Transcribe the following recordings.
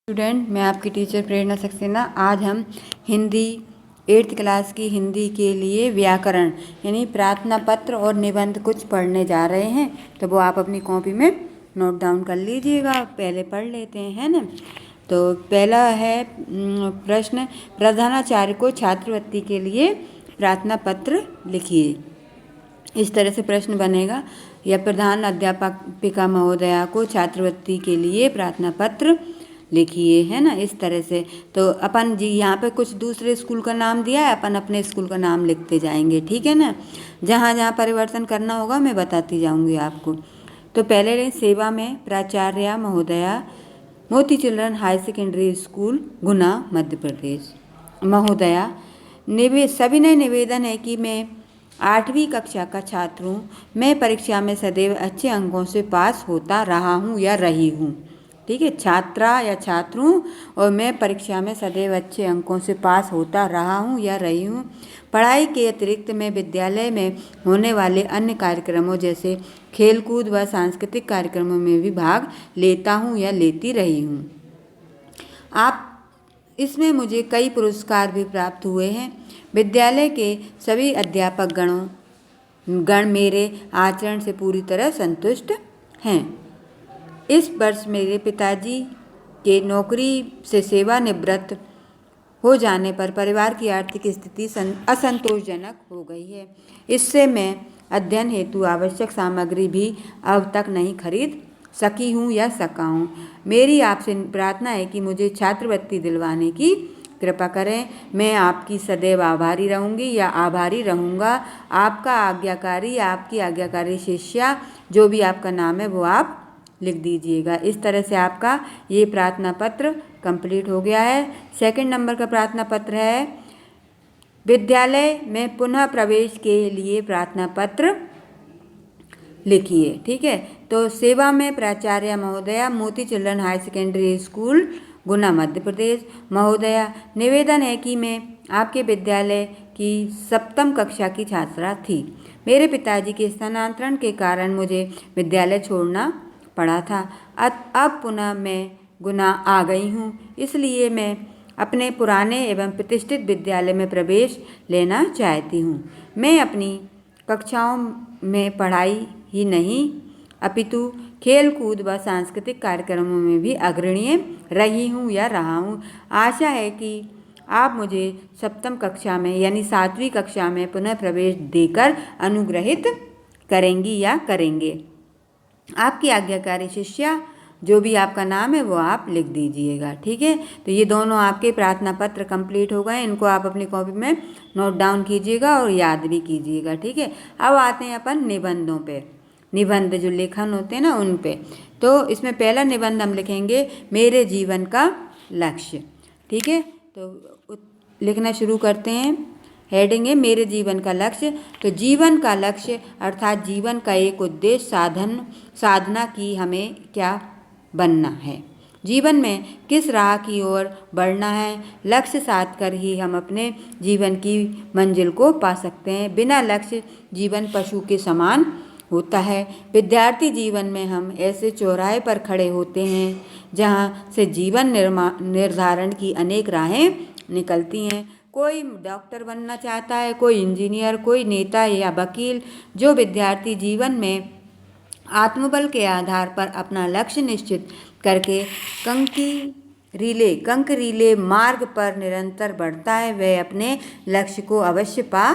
Student, मैं आपकी teacher प्रेरणा सक्सेना। आज हम हिंदी 8th क्लास की हिंदी के लिए व्याकरण यानी प्रार्थना पत्र और निबंध कुछ पढ़ने जा रहे हैं। तो वो आप अपनी कॉपी में नोट डाउन कर लीजिएगा। पहले पढ़ लेते हैं ना। तो पहला है प्रश्न, प्रधानाचार्य को छात्रवृत्ति के लिए प्रार्थना पत्र लिखिए। इस तरह से प्रश्न बनेगा, या प्रधान अध्यापिका महोदया को छात्रवृत्ति के लिए प्रार्थना पत्र लिखिए, है ना। इस तरह से तो अपन जी यहाँ पे कुछ दूसरे स्कूल का नाम दिया है, अपन अपने स्कूल का नाम लिखते जाएंगे, ठीक है ना। जहाँ जहाँ परिवर्तन करना होगा मैं बताती जाऊँगी आपको। तो पहले सेवा में प्राचार्य महोदया, मोती चिल्ड्रन हाई सेकेंडरी स्कूल, गुना, मध्य प्रदेश। महोदया, सविनय निवेदन है कि मैं 8वीं कक्षा का छात्र हूँ। मैं परीक्षा में सदैव अच्छे अंकों से पास होता रहा हूँ या रही हूँ। ठीक है, छात्रा या छात्र हूँ और मैं परीक्षा में सदैव अच्छे अंकों से पास होता रहा हूँ या रही हूँ। पढ़ाई के अतिरिक्त मैं विद्यालय में होने वाले अन्य कार्यक्रमों जैसे खेलकूद व सांस्कृतिक कार्यक्रमों में भी भाग लेता हूँ या लेती रही हूँ। इसमें मुझे कई पुरस्कार भी प्राप्त हुए हैं। विद्यालय के सभी अध्यापक गण मेरे आचरण से पूरी तरह संतुष्ट हैं। इस वर्ष मेरे पिताजी के नौकरी से सेवानिवृत्त हो जाने पर परिवार की आर्थिक स्थिति असंतोषजनक हो गई है। इससे मैं अध्ययन हेतु आवश्यक सामग्री भी अब तक नहीं खरीद सकी हूँ या सका हूँ। मेरी आपसे प्रार्थना है कि मुझे छात्रवृत्ति दिलवाने की कृपा करें। मैं आपकी सदैव आभारी रहूँगी या आभारी रहूँगा। आपका आज्ञाकारी या आपकी आज्ञाकारी शिष्या, जो भी आपका नाम है वो आप लिख दीजिएगा। इस तरह से आपका ये प्रार्थना पत्र कंप्लीट हो गया है। सेकंड नंबर का प्रार्थना पत्र है, विद्यालय में पुनः प्रवेश के लिए प्रार्थना पत्र लिखिए। ठीक है, तो सेवा में प्राचार्य महोदया, मोती चिल्ड्रन हाई सेकेंडरी स्कूल, गुना, मध्य प्रदेश। महोदया, निवेदन है कि मैं आपके विद्यालय की 7वीं कक्षा की छात्रा थी। मेरे पिताजी के स्थानांतरण के कारण मुझे विद्यालय छोड़ना पड़ा था। अब पुनः मैं गुना आ गई हूँ, इसलिए मैं अपने पुराने एवं प्रतिष्ठित विद्यालय में प्रवेश लेना चाहती हूँ। मैं अपनी कक्षाओं में पढ़ाई ही नहीं अपितु खेल कूद व सांस्कृतिक कार्यक्रमों में भी अग्रणीय रही हूँ या रहा हूँ। आशा है कि आप मुझे 7वीं कक्षा में यानी 7वीं कक्षा में पुनः प्रवेश देकर अनुग्रहित करेंगी या करेंगे। आपकी आज्ञाकारी शिष्या, जो भी आपका नाम है वो आप लिख दीजिएगा। ठीक है, तो ये दोनों आपके प्रार्थना पत्र कंप्लीट हो गए। इनको आप अपनी कॉपी में नोट डाउन कीजिएगा और याद भी कीजिएगा। ठीक है, अब आते हैं अपन निबंधों पे। निबंध जो लेखन होते हैं ना उन पे। तो इसमें पहला निबंध हम लिखेंगे, मेरे जीवन का लक्ष्य। ठीक है, तो लिखना शुरू करते हैं। हेडिंग है मेरे जीवन का लक्ष्य। तो जीवन का लक्ष्य अर्थात जीवन का एक उद्देश्य साधना की हमें क्या बनना है, जीवन में किस राह की ओर बढ़ना है। लक्ष्य साध कर ही हम अपने जीवन की मंजिल को पा सकते हैं। बिना लक्ष्य जीवन पशु के समान होता है। विद्यार्थी जीवन में हम ऐसे चौराहे पर खड़े होते हैं जहाँ से जीवन निर्धारण की अनेक राहें निकलती हैं। कोई डॉक्टर बनना चाहता है, कोई इंजीनियर, कोई नेता या वकील। जो विद्यार्थी जीवन में आत्मबल के आधार पर अपना लक्ष्य निश्चित करके कंकरीले मार्ग पर निरंतर बढ़ता है, वह अपने लक्ष्य को अवश्य पा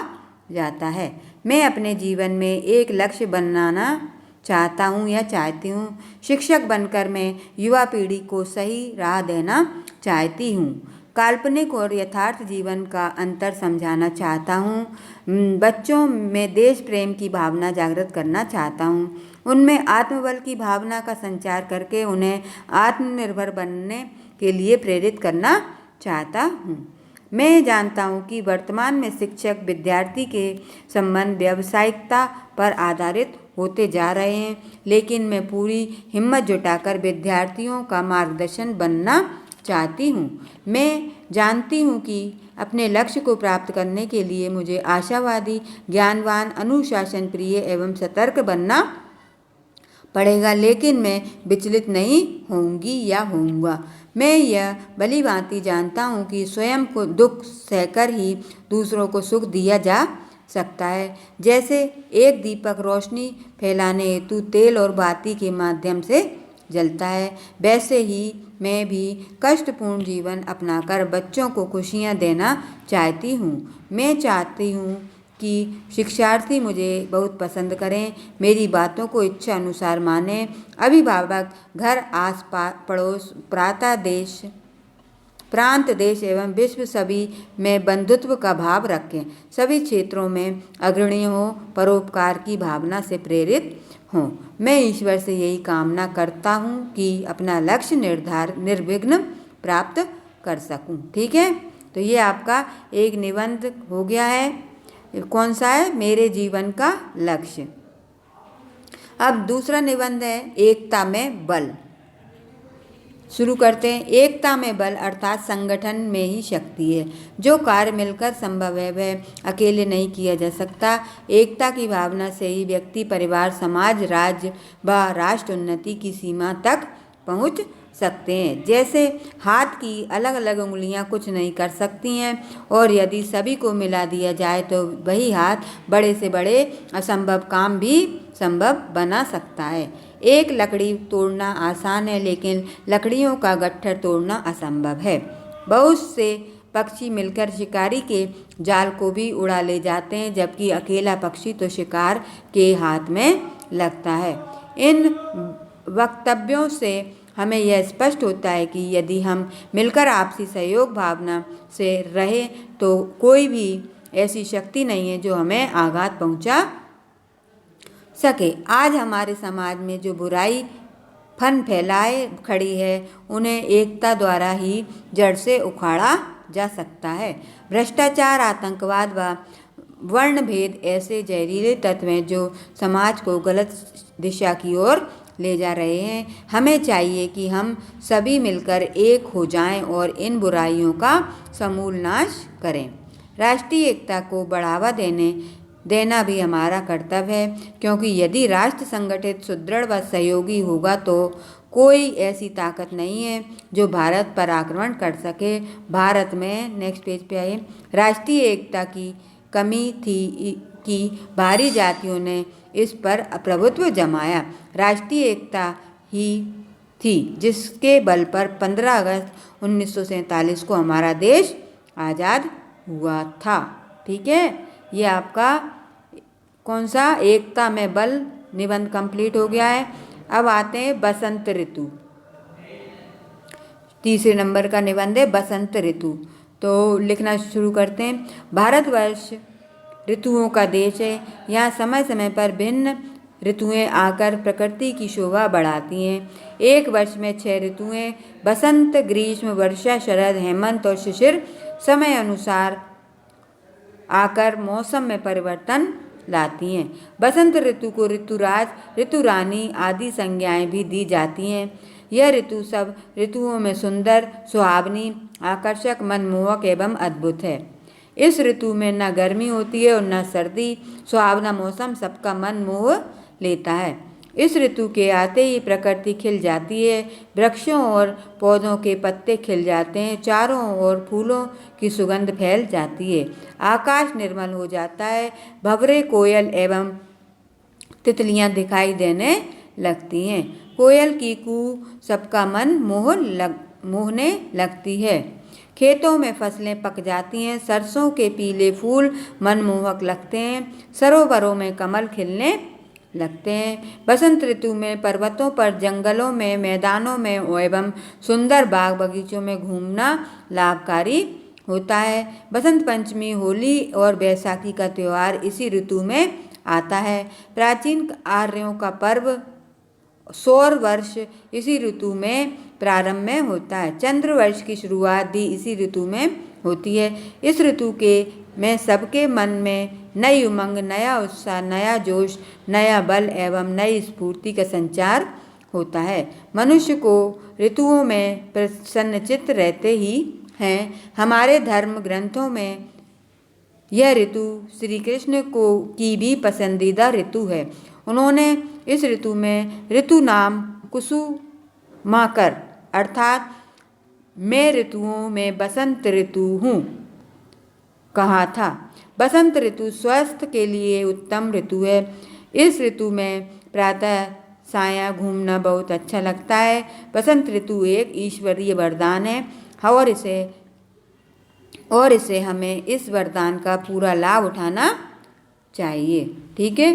जाता है। मैं अपने जीवन में एक लक्ष्य बनाना चाहता हूँ या चाहती हूँ। शिक्षक बनकर मैं युवा पीढ़ी को सही राह देना चाहती हूँ। काल्पनिक और यथार्थ जीवन का अंतर समझाना चाहता हूँ। बच्चों में देश प्रेम की भावना जागृत करना चाहता हूँ। उनमें आत्मबल की भावना का संचार करके उन्हें आत्मनिर्भर बनने के लिए प्रेरित करना चाहता हूँ। मैं जानता हूँ कि वर्तमान में शिक्षक विद्यार्थी के संबंध व्यावसायिकता पर आधारित होते जा रहे हैं, लेकिन मैं पूरी हिम्मत जुटाकर विद्यार्थियों का मार्गदर्शन बनना चाहती हूँ। मैं जानती हूँ कि अपने लक्ष्य को प्राप्त करने के लिए मुझे आशावादी, ज्ञानवान, अनुशासन प्रिय एवं सतर्क बनना पड़ेगा, लेकिन मैं विचलित नहीं होंगी या होऊंगा। मैं यह भली भांति जानता हूँ कि स्वयं को दुख सहकर ही दूसरों को सुख दिया जा सकता है। जैसे एक दीपक रोशनी फैलाने हेतु तेल और बाती के माध्यम से जलता है, वैसे ही मैं भी कष्टपूर्ण जीवन अपनाकर बच्चों को खुशियाँ देना चाहती हूँ। मैं चाहती हूँ कि शिक्षार्थी मुझे बहुत पसंद करें, मेरी बातों को इच्छा अनुसार मानें, अभिभावक घर आस पड़ोस प्रांत देश एवं विश्व सभी में बंधुत्व का भाव रखें, सभी क्षेत्रों में अग्रणी हों, परोपकार की भावना से प्रेरित हों। मैं ईश्वर से यही कामना करता हूँ कि अपना लक्ष्य निर्विघ्न प्राप्त कर सकूँ। ठीक है, तो ये आपका एक निबंध हो गया है। कौन सा है? मेरे जीवन का लक्ष्य। अब दूसरा निबंध है एकता में बल। शुरू करते हैं। एकता में बल अर्थात संगठन में ही शक्ति है। जो कार्य मिलकर संभव है वह अकेले नहीं किया जा सकता। एकता की भावना से ही व्यक्ति, परिवार, समाज, राज्य व राष्ट्र उन्नति की सीमा तक पहुंच सकते हैं। जैसे हाथ की अलग अलग उंगलियां कुछ नहीं कर सकती हैं, और यदि सभी को मिला दिया जाए तो वही हाथ बड़े से बड़े असंभव काम भी संभव बना सकता है। एक लकड़ी तोड़ना आसान है, लेकिन लकड़ियों का गट्ठर तोड़ना असंभव है। बहुत से पक्षी मिलकर शिकारी के जाल को भी उड़ा ले जाते हैं, जबकि अकेला पक्षी तो शिकार के हाथ में लगता है। इन वक्तव्यों से हमें यह स्पष्ट होता है कि यदि हम मिलकर आपसी सहयोग भावना से रहें तो कोई भी ऐसी शक्ति नहीं है जो हमें आघात पहुंचा सके। आज हमारे समाज में जो बुराई फन फैलाए खड़ी है, उन्हें एकता द्वारा ही जड़ से उखाड़ा जा सकता है। भ्रष्टाचार, आतंकवाद व वर्णभेद ऐसे जहरीले तत्व हैं जो समाज को गलत दिशा की ओर ले जा रहे हैं। हमें चाहिए कि हम सभी मिलकर एक हो जाएं और इन बुराइयों का समूल नाश करें। राष्ट्रीय एकता को बढ़ावा देना भी हमारा कर्तव्य है, क्योंकि यदि राष्ट्र संगठित, सुदृढ़ व सहयोगी होगा तो कोई ऐसी ताकत नहीं है जो भारत पर आक्रमण कर सके। भारत में, नेक्स्ट पेज पे आइए, राष्ट्रीय एकता की कमी थी कि बाहरी जातियों ने इस पर प्रभुत्व जमाया। राष्ट्रीय एकता ही थी जिसके बल पर 15 अगस्त 1947 को हमारा देश आज़ाद हुआ था। ठीक है, ये आपका कौन सा? एकता में बल निबंध कंप्लीट हो गया है। अब आते हैं बसंत ऋतु। तीसरे नंबर का निबंध है बसंत ऋतु। तो लिखना शुरू करते हैं। भारतवर्ष ऋतुओं का देश है। यहाँ समय समय पर भिन्न ऋतुएं आकर प्रकृति की शोभा बढ़ाती हैं। एक वर्ष में 6 ऋतुएं बसंत, ग्रीष्म, वर्षा, शरद, हेमंत और शिशिर समय अनुसार आकर मौसम में परिवर्तन लाती हैं। बसंत ऋतु को ऋतुराज, ऋतुरानी आदि संज्ञाएं भी दी जाती हैं। यह ऋतु सब ऋतुओं में सुंदर, सुहावनी, आकर्षक, मनमोहक एवं अद्भुत है। इस ऋतु में न गर्मी होती है और न सर्दी। सुहावना मौसम सबका मन मोह लेता है। इस ऋतु के आते ही प्रकृति खिल जाती है। वृक्षों और पौधों के पत्ते खिल जाते हैं। चारों ओर फूलों की सुगंध फैल जाती है। आकाश निर्मल हो जाता है। भंवरे, कोयल एवं तितलियां दिखाई देने लगती हैं। कोयल की कू सबका मन मोहने लगती है। खेतों में फसलें पक जाती हैं। सरसों के पीले फूल मनमोहक लगते हैं। सरोवरों में कमल खिलने लगते हैं। बसंत ऋतु में पर्वतों पर, जंगलों में, मैदानों में एवं सुंदर बाग बगीचों में घूमना लाभकारी होता है। बसंत पंचमी, होली और बैसाखी का त्यौहार इसी ऋतु में आता है। प्राचीन आर्यों का पर्व सौर वर्ष इसी ऋतु में प्रारंभ में होता है। चंद्र वर्ष की शुरुआत भी इसी ऋतु में होती है। इस ऋतु में सबके मन में नई उमंग, नया उत्साह, नया जोश, नया बल एवं नई स्फूर्ति का संचार होता है। मनुष्य को ऋतुओं में प्रसन्नचित्त रहते ही हैं। हमारे धर्म ग्रंथों में यह ऋतु श्री कृष्ण की भी पसंदीदा ऋतु है। उन्होंने इस ऋतु में ऋतु नाम कुसुमाकर अर्थात मैं ऋतुओं में बसंत ऋतु हूँ कहा था। बसंत ऋतु स्वास्थ्य के लिए उत्तम ऋतु है। इस ऋतु में प्रातः साया घूमना बहुत अच्छा लगता है। बसंत ऋतु एक ईश्वरीय वरदान है और इसे हमें इस वरदान का पूरा लाभ उठाना चाहिए। ठीक है,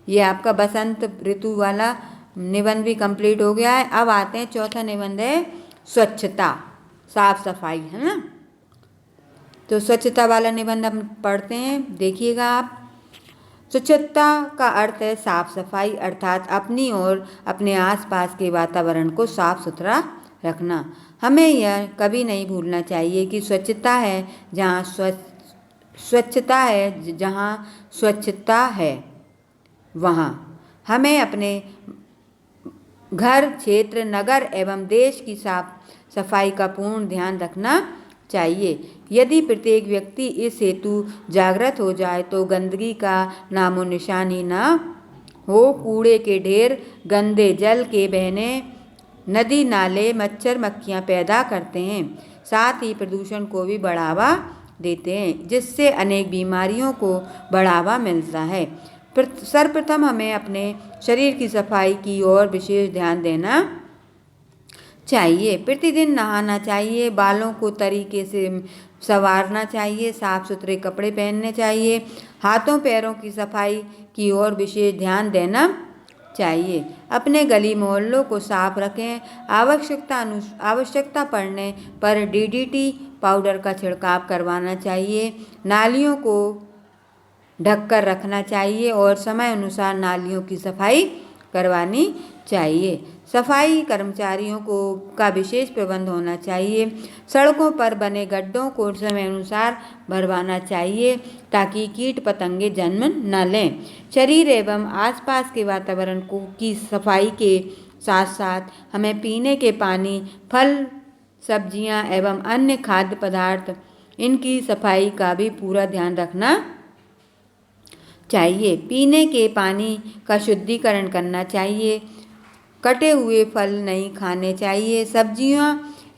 ये आपका बसंत ऋतु वाला निबंध भी कंप्लीट हो गया है। अब आते हैं चौथा निबंध है स्वच्छता, साफ सफाई, है ना। तो स्वच्छता वाला निबंध हम पढ़ते हैं, देखिएगा आप। स्वच्छता का अर्थ है साफ सफाई अर्थात अपनी और अपने आसपास के वातावरण को साफ सुथरा रखना। हमें यह कभी नहीं भूलना चाहिए कि स्वच्छता है जहाँ स्वच्छता है वहाँ हमें अपने घर, क्षेत्र, नगर एवं देश की साफ सफाई का पूर्ण ध्यान रखना चाहिए। यदि प्रत्येक व्यक्ति इस हेतु जागृत हो जाए तो गंदगी का नामो निशान ही ना हो। कूड़े के ढेर, गंदे जल के बहने, नदी नाले मच्छर मक्खियाँ पैदा करते हैं, साथ ही प्रदूषण को भी बढ़ावा देते हैं, जिससे अनेक बीमारियों को बढ़ावा मिलता है। सर्वप्रथम हमें अपने शरीर की सफाई की ओर विशेष ध्यान देना चाहिए। प्रतिदिन नहाना चाहिए, बालों को तरीके से संवारना चाहिए, साफ सुथरे कपड़े पहनने चाहिए, हाथों पैरों की सफाई की ओर विशेष ध्यान देना चाहिए। अपने गली मोहल्लों को साफ रखें। आवश्यकता पड़ने पर DDT पाउडर का छिड़काव करवाना चाहिए। नालियों को ढककर रखना चाहिए और समय अनुसार नालियों की सफाई करवानी चाहिए। सफाई कर्मचारियों का विशेष प्रबंध होना चाहिए। सड़कों पर बने गड्ढों को समय अनुसार भरवाना चाहिए ताकि कीट पतंगे जन्म न लें। शरीर एवं आसपास के वातावरण की सफाई के साथ साथ हमें पीने के पानी, फल, सब्जियां एवं अन्य खाद्य पदार्थ, इनकी सफाई का भी पूरा ध्यान रखना चाहिए। पीने के पानी का शुद्धिकरण करना चाहिए। कटे हुए फल नहीं खाने चाहिए। सब्जियां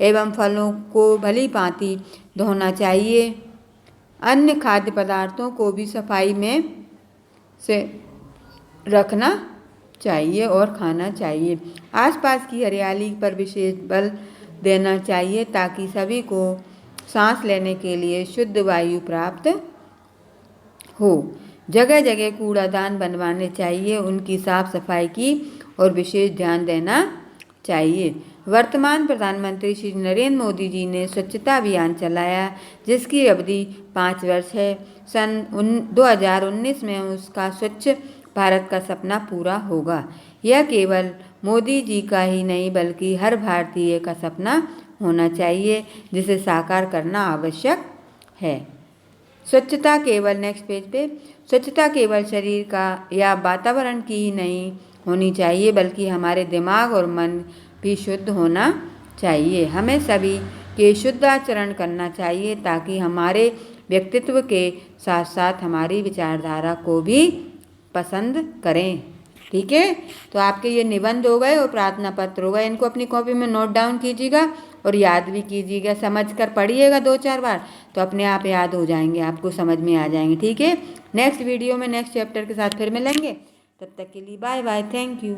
एवं फलों को भली भांति धोना चाहिए। अन्य खाद्य पदार्थों को भी सफाई में से रखना चाहिए और खाना चाहिए। आसपास की हरियाली पर विशेष बल देना चाहिए ताकि सभी को सांस लेने के लिए शुद्ध वायु प्राप्त हो। जगह जगह कूड़ादान बनवाने चाहिए, उनकी साफ सफाई की और विशेष ध्यान देना चाहिए। वर्तमान प्रधानमंत्री श्री नरेंद्र मोदी जी ने स्वच्छता अभियान चलाया जिसकी अवधि 5 वर्ष है। सन 2019 में उसका स्वच्छ भारत का सपना पूरा होगा। यह केवल मोदी जी का ही नहीं बल्कि हर भारतीय का सपना होना चाहिए जिसे साकार करना आवश्यक है। स्वच्छता केवल स्वच्छता केवल शरीर का या वातावरण की ही नहीं होनी चाहिए बल्कि हमारे दिमाग और मन भी शुद्ध होना चाहिए। हमें सभी के शुद्ध आचरण करना चाहिए ताकि हमारे व्यक्तित्व के साथ साथ हमारी विचारधारा को भी पसंद करें। ठीक है, तो आपके ये निबंध हो गए और प्रार्थना पत्र हो गए। इनको अपनी कॉपी में नोट डाउन कीजिएगा और याद भी कीजिएगा। समझ कर पढ़िएगा 2-4 बार तो अपने आप याद हो जाएंगे, आपको समझ में आ जाएंगे। ठीक है, नेक्स्ट वीडियो में नेक्स्ट चैप्टर के साथ फिर मिलेंगे। तब तक के लिए बाय बाय, थैंक यू।